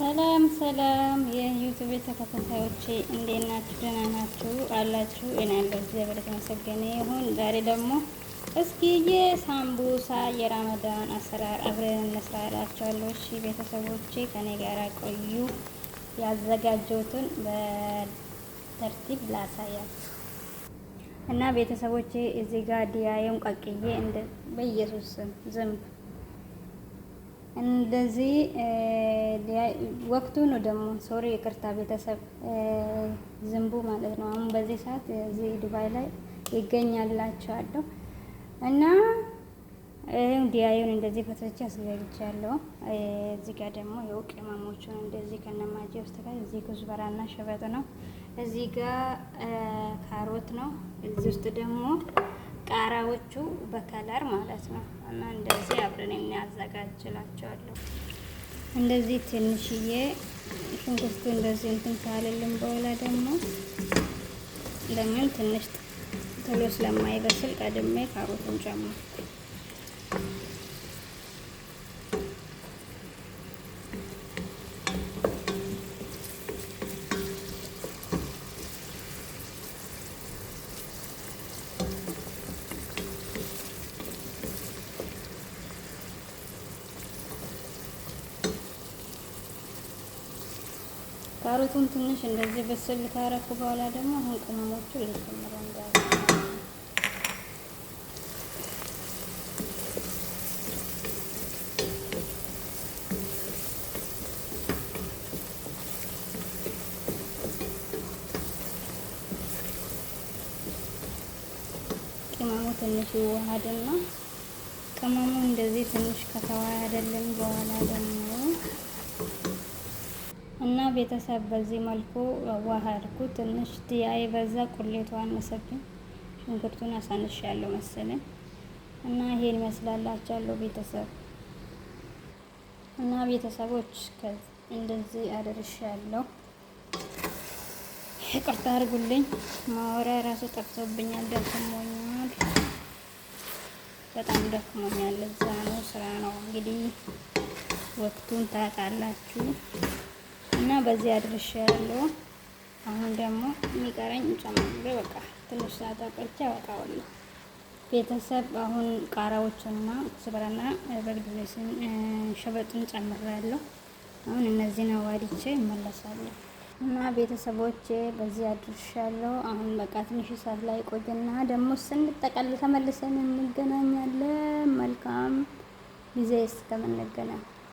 ሰላም ሰላም የዩቲዩብ ተከታታዮቼ እንዴት ናችሁ? ደህና ናችሁ አላችሁ? እኔ ያለሁ እግዚአብሔር የተመሰገነ ይሁን። ዛሬ ደግሞ እስኪ የሳምቡሳ የራመዳን አሰራር አብረን እንስራ እላችኋለሁ። እሺ ቤተሰቦቼ ከኔ ጋር ቆዩ። ያዘጋጀሁትን በተርቲብ ላሳያችሁ እና ቤተሰቦቼ እዚህ ጋር ዲያየም ቀቅዬ እንደ በኢየሱስ ስም ዝም እንደዚህ ወቅቱ ነው ደግሞ ሶሪ ይቅርታ ቤተሰብ ዝንቡ ማለት ነው። አሁን በዚህ ሰዓት እዚህ ዱባይ ላይ ይገኛላችኋለሁ እና ዲያዩን እንደዚህ ፈትቼ አስገብቻለሁ። እዚህ ጋር ደግሞ የው ቅመሞቹን እንደዚህ ከነማጂ ውስጥ ጋር እዚህ ኩዝበራና ሸበጥ ነው። እዚህ ጋር ካሮት ነው። እዚህ ውስጥ ደግሞ ቃራዎቹ በከለር ማለት ነው እና እንደዚህ አብረን እናዘጋጅላቸዋለሁ። እንደዚህ ትንሽዬ ሽንኩርቱ እንደዚህ እንትን ካለልን በኋላ ደግሞ ለምን ትንሽ ቶሎ ስለማይበስል ቀድሜ ካሮቱን ጨምርኩ። ካሮቱን ትንሽ እንደዚህ በስል ካረኩ በኋላ ደግሞ አሁን ቅመሞቹ ልጨምር እንዳለ ቅመሙ ትንሽ ይዋሃድና ቅመሙ እንደዚህ ትንሽ ከተዋሃደልን በኋላ ደግሞ እና ቤተሰብ በዚህ መልኩ ዋሃድኩ። ትንሽ ዲያይ በዛ ቁሌቱ አነሰብኝ። ሽንኩርቱን አሳንሻለሁ መሰለኝ እና ይሄን ይመስላላችኋለሁ ቤተሰብ እና ቤተሰቦች እንደዚህ አድርሻለሁ። ይቅርታ አድርጉልኝ ማወሪያ ራሱ ጠፍቶብኛል፣ ደክሞኛል፣ በጣም ደክሞኛል። እዛ ነው ስራ ነው እንግዲህ ወቅቱን ታውቃላችሁ። እና በዚህ አድርሻለሁ። አሁን ደግሞ የሚቀረኝ ጨምሬ በቃ ትንሽ ሰዓት አቆይቼ አወጣዋለሁ ቤተሰብ። አሁን ቃራዎችና ኩዝበራና በግድሬስን ሸበጡን ጨምሬያለሁ። አሁን እነዚህን አዋዲቼ እመለሳለሁ እና ቤተሰቦቼ በዚህ አድርሻለሁ። አሁን በቃ ትንሽ ሰዓት ላይ ቆይና ደግሞ ስንጠቀል ተመልሰን እንገናኛለን። መልካም ጊዜ እስከምንገናኝ